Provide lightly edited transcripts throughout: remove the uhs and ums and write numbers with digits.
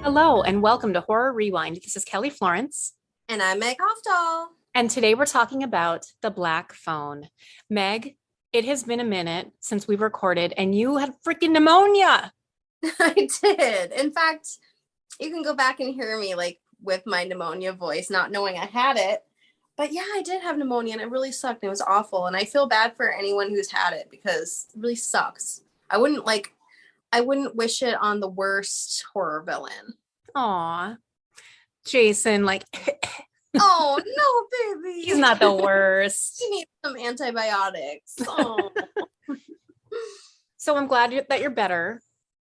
Hello and welcome to Horror Rewind. This is Kelly Florence, And I'm Meg Hofdahl. and today we're talking about the Black Phone. Meg, it has been a minute since we recorded, and you had freaking pneumonia. I did. In fact, you can go back and hear me like with my pneumonia voice, not knowing I had it. But yeah, I did have pneumonia and it really sucked. It was awful. And I feel bad for anyone who's had it because it really sucks. I wouldn't wish it on the worst horror villain. Aw, Jason, like, Oh no, he's baby. not the worst. You need some antibiotics. Oh. So I'm glad that you're better.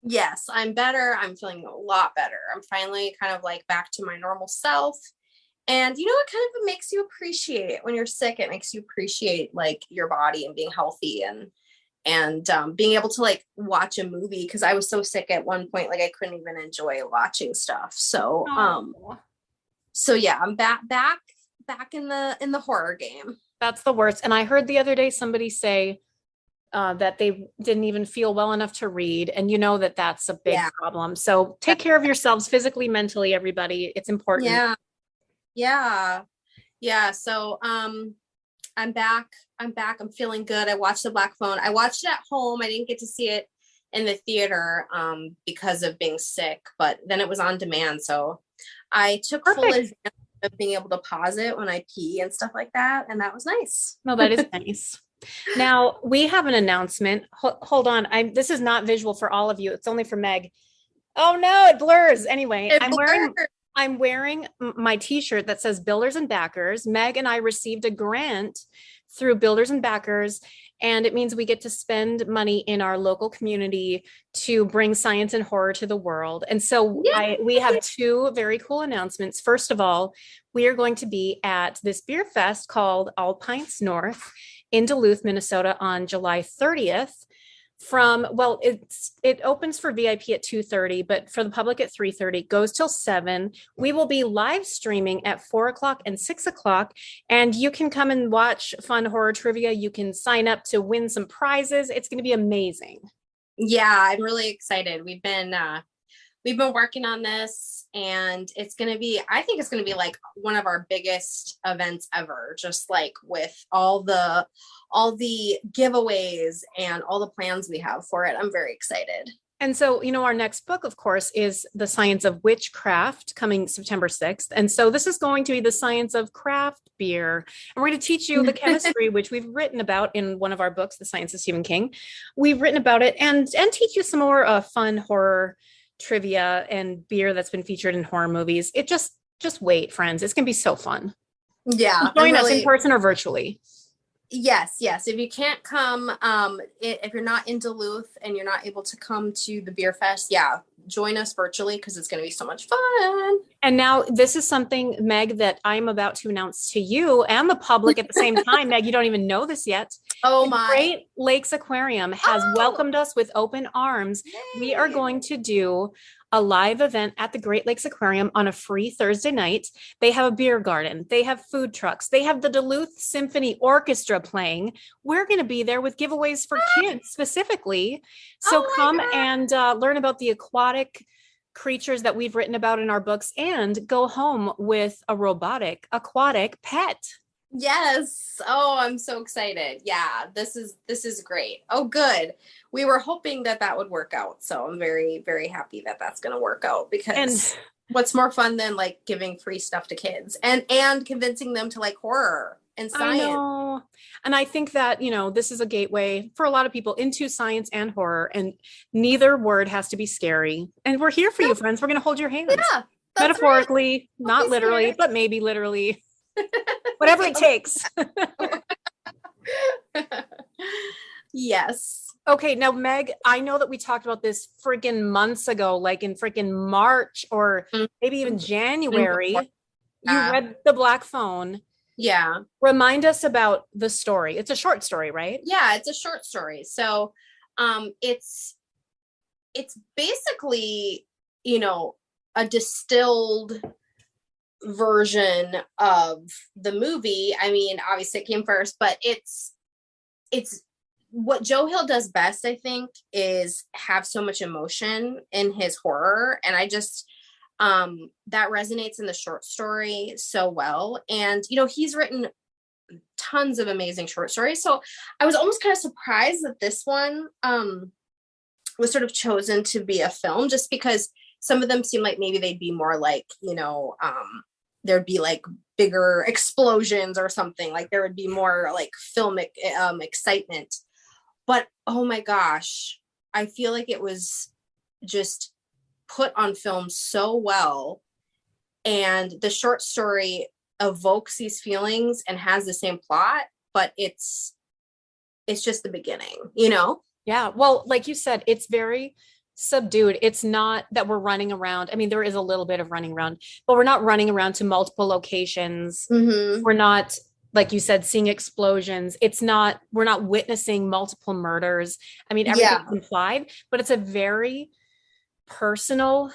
Yes, I'm better. I'm feeling a lot better. I'm finally kind of like back to my normal self. And it kind of makes you appreciate when you're sick. It makes you appreciate like your body and being healthy and being able to like watch a movie because I was so sick at one point, like I couldn't even enjoy watching stuff. So Oh, yeah, I'm back in the horror game. that's the worst. And I heard the other day somebody say that they didn't even feel well enough to read. And you know that that's a big Yeah. problem. So take care of yourselves physically, mentally, everybody. It's important. Yeah. Yeah. Yeah. So I'm back. I'm back. I'm feeling good. I watched The Black Phone. I watched it at home. I didn't get to see it in the theater because of being sick, but then it was on demand. So I took full Perfect. advantage of being able to pause it when I pee and stuff like that. And that was nice. No, that is nice. Now we have an announcement. Hold on. This is not visual for all of you. It's only for Meg. Oh no, it blurs. Anyway, It I'm blurred. wearing my t-shirt that says Builders and Backers. Meg and I received a grant through Builders and Backers, and it means we get to spend money in our local community to bring science and horror to the world. And so Yeah. we have two very cool announcements. First of all, we are going to be at this beer fest called All Pints North in Duluth, Minnesota on July 30th from, well, it opens for VIP at 2:30, but for the public at 3:30, goes till 7. We will be live streaming at 4 o'clock and 6 o'clock, and you can come and watch fun horror trivia. You can sign up to win some prizes. It's going to be amazing. Yeah, I'm really excited. We've been working on this and I think it's gonna be like one of our biggest events ever, just like with all the giveaways and all the plans we have for it. I'm very excited. And so, our next book, of course, is The Science of Witchcraft coming September 6th. And so, this is going to be the science of craft beer. And we're going to teach you the chemistry, which we've written about in one of our books, The Science of Stephen King. We've written about it and teach you some more fun horror trivia and beer that's been featured in horror movies. Just wait, friends. It's going to be so fun. Yeah, I'm Join us in really. person or virtually. Yes. If you can't come, if you're not in Duluth and you're not able to come to the beer fest, yeah, join us virtually because it's going to be so much fun. And now this is something, Meg, that I'm about to announce to you and the public at the same time. Meg, you don't even know this yet. Oh The my. Great Lakes Aquarium has Oh, welcomed us with open arms. We are yay. going to do a live event at the Great Lakes Aquarium on a free Thursday night. They have a beer garden, they have food trucks, they have the Duluth Symphony Orchestra playing. We're going to be there with giveaways for kids specifically. So Oh come my and learn about the aquatic creatures that we've written about in our books and go home with a robotic aquatic pet. Yes. Oh, I'm so excited. Yeah, this is great. Oh, good. We were hoping that that would work out. So I'm very, very happy that that's going to work out And because what's more fun than like giving free stuff to kids and convincing them to like horror and I science. know. And I think that, this is a gateway for a lot of people into science and horror, and neither word has to be scary. And we're here for you, Nope. friends. We're going to hold your hands, Yeah, that's right. metaphorically, Don't not be literally, scared. but maybe literally, whatever it takes. Yes. Okay, now, Meg, I know that we talked about this freaking months ago, like in freaking March or maybe even January. You Yeah. read The Black Phone. Yeah. Remind us about the story. It's a short story, right? Yeah, it's a short story. So it's basically, you know, a distilled version of the movie. I mean, obviously it came first, but it's what Joe Hill does best, I think, is have so much emotion in his horror. And That resonates in the short story so well. And, you know, he's written tons of amazing short stories. So I was almost kind of surprised that this one was sort of chosen to be a film, just because some of them seem like maybe they'd be more like, you know, there'd be like bigger explosions or something, like there would be more like filmic excitement. But oh my gosh, I feel like it was just put on film so well. And the short story evokes these feelings and has the same plot, but it's just the beginning, you know? Yeah. Well, like you said, it's very subdued. It's not that we're running around. I mean, there is a little bit of running around, but we're not running around to multiple locations. Mm-hmm. We're not, like you said, seeing explosions. We're not witnessing multiple murders. I mean, Yeah. everything's implied, but it's a very personal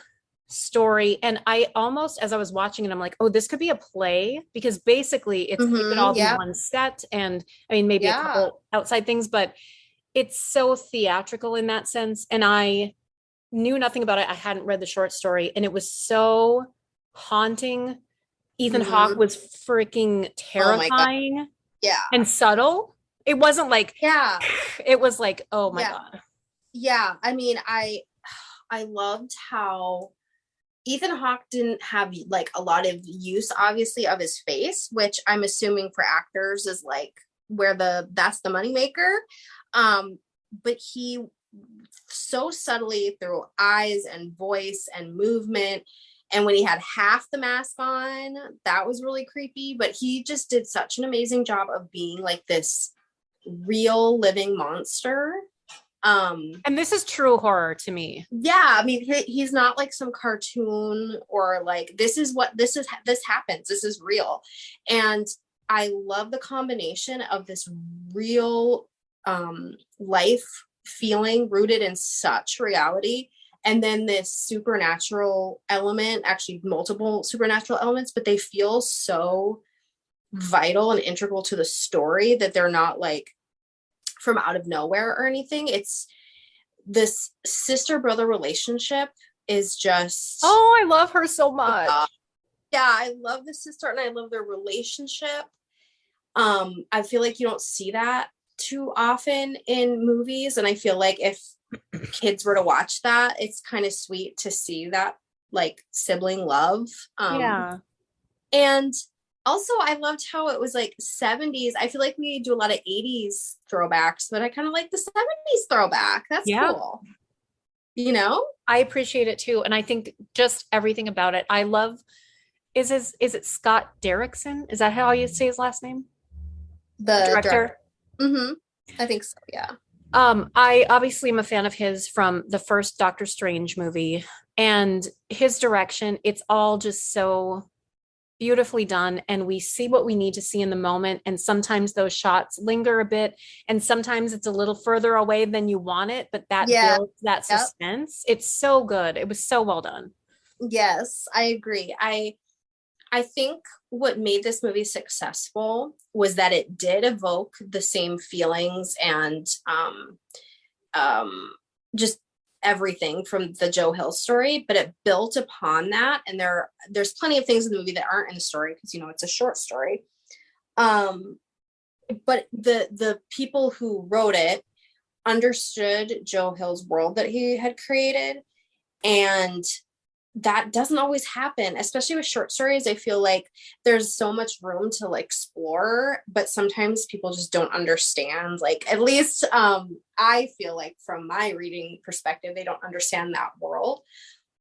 story. And I almost, as I was watching it, I'm like, oh, this could be a play, because basically it could Mm-hmm. all be Yeah. one set. And I mean, maybe a Yeah. couple outside things, but it's so theatrical in that sense. And I knew nothing about it. I hadn't read the short story, and it was so haunting. Ethan Hawke Mm-hmm. was freaking Oh my God. terrifying Yeah. and subtle. It wasn't like, Yeah. it was like, oh my Yeah. God. Yeah. I mean, I loved how Ethan Hawke didn't have like a lot of use, obviously, of his face, which I'm assuming for actors is like where that's the moneymaker. But he so subtly through eyes and voice and movement. And when he had half the mask on, that was really creepy. But he just did such an amazing job of being like this real living monster. And this is true horror to me. Yeah, I mean, he's not like some cartoon or like this happens, this is real. And I love the combination of this real life feeling rooted in such reality, and then this supernatural element, actually multiple supernatural elements, but they feel so vital and integral to the story that they're not like from out of nowhere or anything. It's this sister brother relationship is just, Oh, I love her so much. yeah, I love the sister and I love their relationship. I feel like you don't see that too often in movies, and I feel like if kids were to watch that, it's kind of sweet to see that like sibling love. Yeah. And also I loved how it was like 70s. I feel like we do a lot of 80s throwbacks, but I kind of like the 70s throwback. That's Yeah. cool, you know? I appreciate it too. And I think just everything about it. I love, is it Scott Derrickson? Is that how you say his last name? The Director. Mm-hmm. I think so, yeah. I obviously am a fan of his from the first Doctor Strange movie, and his direction, it's all just so beautifully done, and we see what we need to see in the moment, and sometimes those shots linger a bit, and sometimes it's a little further away than you want it, but that Yeah. builds that Yep. suspense. It's so good. It was so well done. Yes, I agree. I think what made this movie successful was that it did evoke the same feelings and just everything from the Joe Hill story, but it built upon that. And there's plenty of things in the movie that aren't in the story because, you know, it's a short story. But the people who wrote it understood Joe Hill's world that he had created, and that doesn't always happen, especially with short stories. I feel like there's so much room to like explore, but sometimes people just don't understand, like at least I feel like from my reading perspective they don't understand that world.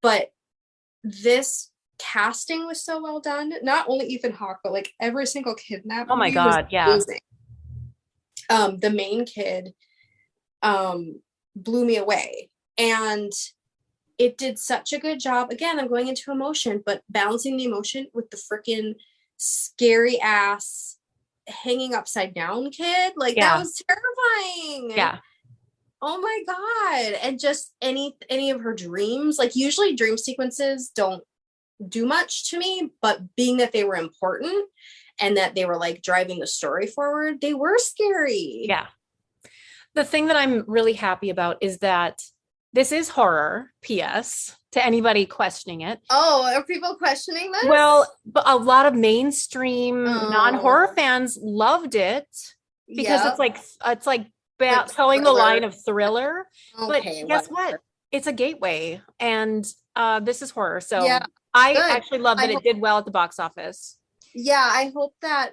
But this casting was so well done, not only Ethan Hawke but like every single kid in that Oh my movie was God, yeah. amazing. The main kid blew me away, and it did such a good job. Again, I'm going into emotion, but balancing the emotion with the freaking scary ass hanging upside down kid. Like that was terrifying. Yeah. Oh my God. And just any of her dreams, like usually dream sequences don't do much to me, but being that they were important and that they were like driving the story forward, they were scary. Yeah. The thing that I'm really happy about is that This is horror, PS, to anybody questioning it. Oh, are people questioning this? Well, but a lot of mainstream non-horror Oh, fans loved it because yep. it's like Like towing the line thriller. of thriller. But Okay, guess what? whatever. It's a gateway, and this is horror. Yeah, So I good. actually love I that it hope, did well at the box office. yeah, I hope that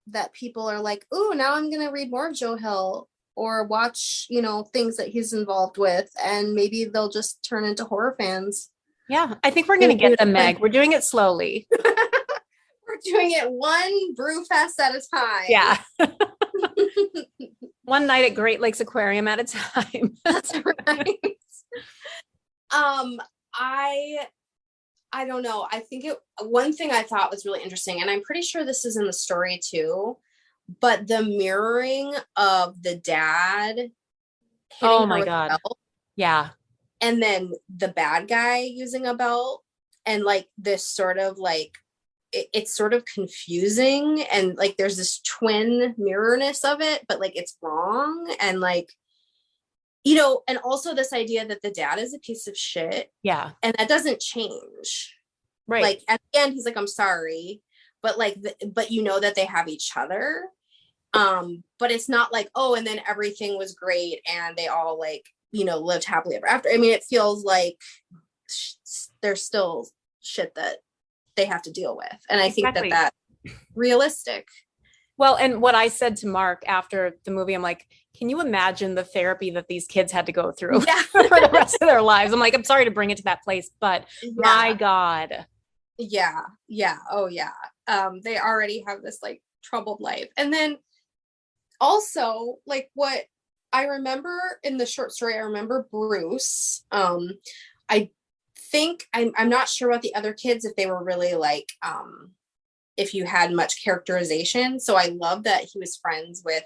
that people are like, "Ooh, now I'm gonna read more of Joe Hill or watch, things that he's involved with, and maybe they'll just turn into horror fans." Yeah, I think we're gonna We're get them, Meg. We're doing it slowly. doing it one brew fest at a time. Yeah. One night at Great Lakes Aquarium at a time. That's right. Um, I I don't know. I think one thing I thought was really interesting, and I'm pretty sure this is in the story too, but the mirroring of the dad hitting Oh her my with a God. belt Yeah. and then the bad guy using a belt and like this sort of like it's sort of confusing and like there's this twin mirrorness of it, but like it's wrong and like and also this idea that the dad is a piece of shit Yeah. and that doesn't change. Right. Like at the end he's like, I'm sorry, but like but that they have each other. But it's not like, oh, and then everything was great and they all like lived happily ever after. I mean, it feels like there's still shit that they have to deal with, and I think that Exactly. that's realistic. Well, and what I said to Mark after the movie, I'm like, can you imagine the therapy that these kids had to go through Yeah. for the rest of their lives? I'm like, I'm sorry to bring it to that place, but my Yeah, God. yeah, oh yeah. They already have this like troubled life, and then also like what I remember in the short story, I remember Bruce. I think I'm not sure about the other kids if they were really like if you had much characterization. So I love that he was friends with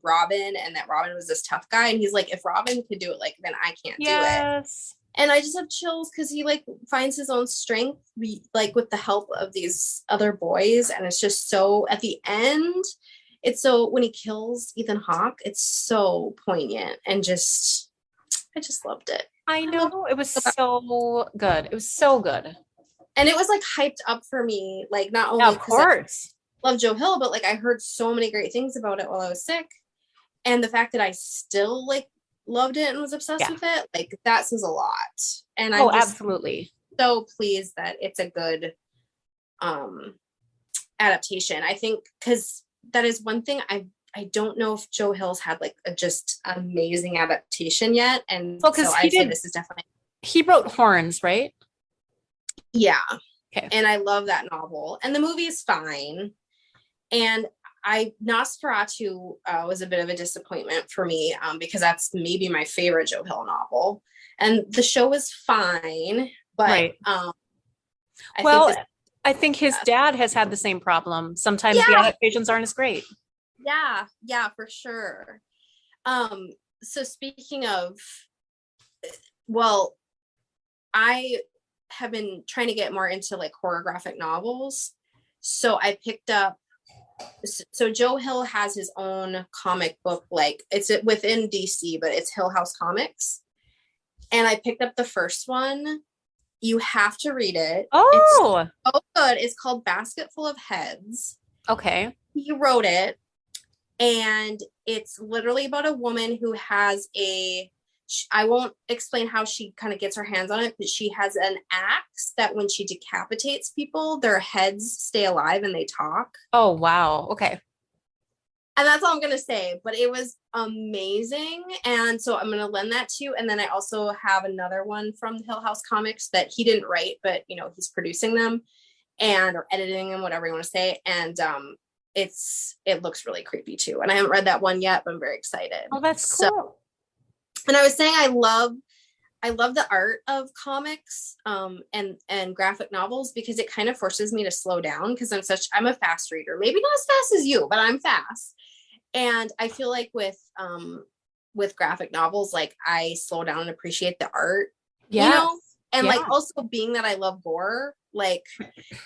Robin and that Robin was this tough guy. And he's like, if Robin could do it, like then I can't do it. Yes. And I just have chills because he like finds his own strength, like with the help of these other boys. And it's just so at the end, it's so when he kills Ethan Hawke, it's so poignant and just I just loved it. I I loved know. It was it. so good. It was so good. And it was like hyped up for me, like not Yeah, only of because I course. love Joe Hill, but like I heard so many great things about it while I was sick. And the fact that I still like loved it and was obsessed Yeah. with it, like that says a lot. And Oh, I'm just absolutely. so pleased that it's a good um adaptation. I think because that is one thing I don't know if Joe Hill's had like a just amazing adaptation yet. And Well, so because I'd say this is definitely he wrote Horns, right? yeah. Okay. And I love that novel. And the movie is fine. And Nosferatu was a bit of a disappointment for me because that's maybe my favorite Joe Hill novel. And the show was fine, but Right. I think Well, this. I think his dad has had the same problem. Sometimes the Yeah, adaptations aren't as great. yeah, for sure. So speaking of, well, I have been trying to get more into like horror graphic novels. So I picked up so Joe Hill has his own comic book, like it's within DC, but it's Hill House Comics. And I picked up the first one. You have to read it. It's Oh, so good. It's called Basket Full of Heads. okay. He wrote it, and it's literally about a woman who has I won't explain how she kind of gets her hands on it, but she has an axe that when she decapitates people, their heads stay alive and they talk. Oh, wow. Okay. And that's all I'm going to say, but it was amazing. And so I'm going to lend that to you. And then I also have another one from the Hill House Comics that he didn't write, but he's producing them or editing them, whatever you want to say. And it looks really creepy too. And I haven't read that one yet, but I'm very excited. Oh, that's So, cool. and I was saying I love the art of comics and graphic novels because it kind of forces me to slow down because I'm a fast reader. Maybe not as fast as you, but I'm fast. And I feel like with graphic novels, like I slow down and appreciate the art, Yeah. And Yeah. like also being that I love gore, like,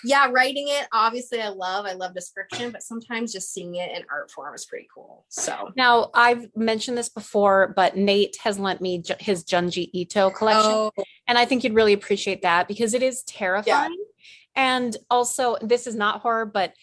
yeah, writing it, obviously I love description, but sometimes just seeing it in art form is pretty cool. So Now, I've mentioned this before, but Nate has lent me his Junji Ito collection. oh And I think you'd really appreciate that because it is yeah, terrifying. And also, this is not horror, but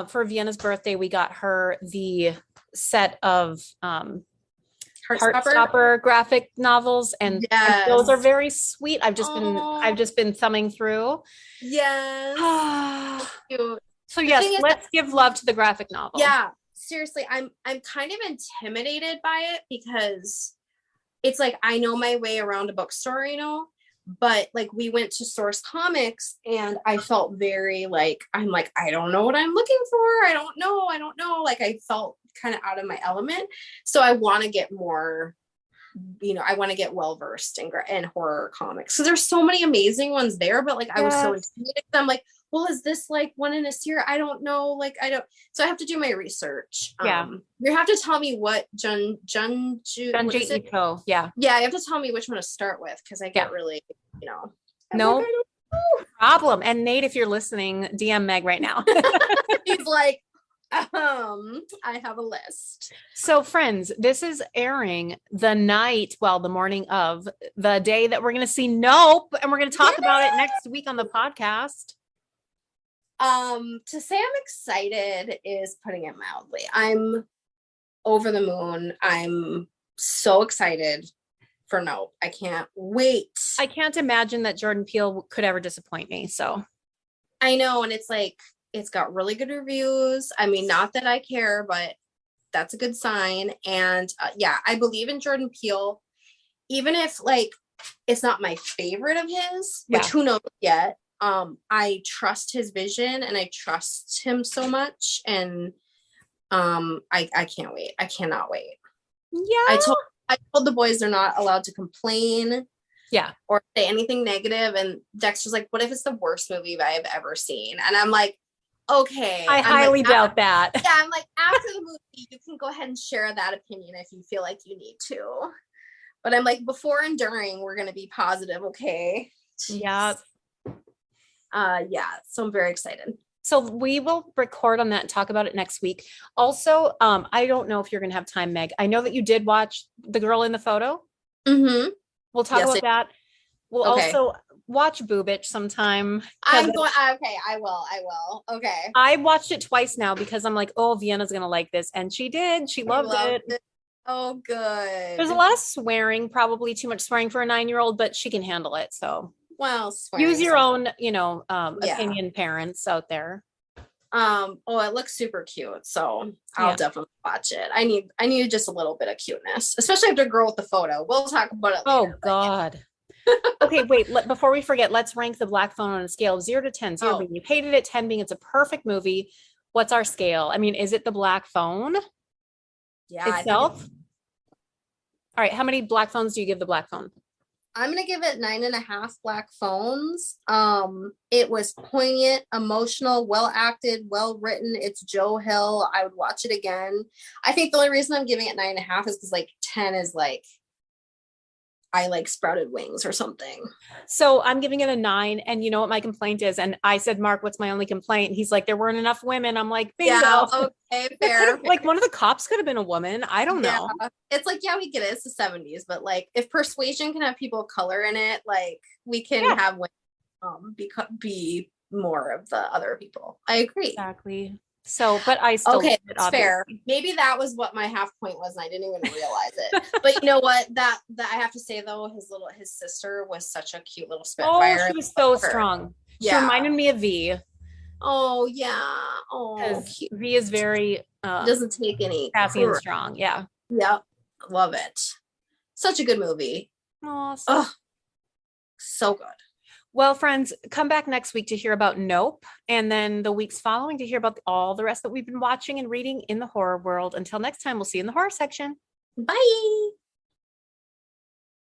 for Vienna's birthday, we got her the set of Heartstopper. Heartstopper graphic novels, and those are Yes. very sweet. I've Oh just been thumbing through. yes. Cute. So The yes, thing is that, let's give love to the graphic novel. yeah, seriously, I'm kind of intimidated by it because it's like I know my way around a bookstore, you know, but like we went to Source Comics and I felt very like I'm like I don't know what I'm looking for. I don't know. Like I felt kind of out of my element. So I want to get more, you know, I want to get well versed in horror comics. So there's so many amazing ones there, but like I was so Yes. excited. I'm like, well, is this like one in a series? I don't know. Like I don't. So I have to do my research. Yeah. You have to tell me what what is Junji it? Ito. Yeah. Yeah, you have to tell me which one to start with because I Yeah. get really, you know, I'm No like, I problem. And Nate, if you're listening, DM Meg right now. don't. He's like, I have a list. So, friends, this is airing the night, well, the morning of the day that we're going to see Nope, and we're going to talk about it next week on the podcast. To say I'm excited is putting it mildly. I'm over the moon. I'm so excited for Nope. I can't wait. I can't imagine that Jordan Peele could ever disappoint me. So, I know, and it's like it's got really good reviews. I mean, not that I care, but that's a good sign. And yeah, I believe in Jordan Peele, even if like it's not my favorite of his, which who knows yet. I trust his vision and I trust him so much, and I can't wait. I cannot wait. yeah. I told the boys they're not allowed to complain or say anything negative, and Dexter's like, what if it's the worst movie I've ever seen? And I'm like, okay. I highly doubt that. Yeah, I'm like, after the movie, you can go ahead and share that opinion if you feel like you need to. But I'm like, before and during, we're gonna be positive, okay? Yeah. Yeah, so I'm very excited. So we will record on that and talk about it next week. Also, I don't know if you're going to have time, Meg. I know that you did watch The Girl in the Photo. Mm-hmm. We'll talk about that. We'll also watch Boobitch sometime. I'm going. Okay, I will. Okay. I watched it twice now because I'm like, oh, Vienna's going to like this. And she did. She loved it. Oh, good. There's a lot of swearing, probably too much swearing for a 9-year-old, but she can handle it. So well, use your own, opinion, parents out there. Oh, it looks super cute. So I'll definitely watch it. I need just a little bit of cuteness, especially after Girl with the Photo. We'll talk about it later. Oh, God. Okay, wait, before we forget, let's rank The Black Phone on a scale of 0 to 10. 0 being you hated it, 10 being it's a perfect movie. What's our scale? I mean, is it The Black Phone itself? All right, how many black phones do you give The Black Phone? I'm gonna give it 9.5 black phones. It was poignant, emotional, well acted, well written. It's Joe Hill. I would watch it again. I think the only reason I'm giving it 9.5 is because like 10 is like I like Sprouted Wings or something. So I'm giving it a 9. And you know what my complaint is? And I said, Mark, what's my only complaint? And he's like, there weren't enough women. I'm like, bingo. Yeah, okay, fair. Like one of the cops could have been a woman. I don't know. It's like, yeah, we get it. It's the 70s, but like if Persuasion can have people of color in it, like we can have women be more of the other people. I agree. Exactly. So, but I still it's fair. Maybe that was what my half point was, and I didn't even realize it. But you know what? That I have to say though, his sister was such a cute little spitfire. Oh, she was so strong. She reminded me of V. Oh yeah. Oh, cute. V is very doesn't take any sassy and strong. Yeah. Yep. Love it. Such a good movie. Awesome. So good. Well, friends, come back next week to hear about Nope, and then the weeks following to hear about all the rest that we've been watching and reading in the horror world. Until next time, we'll see you in the horror section. Bye.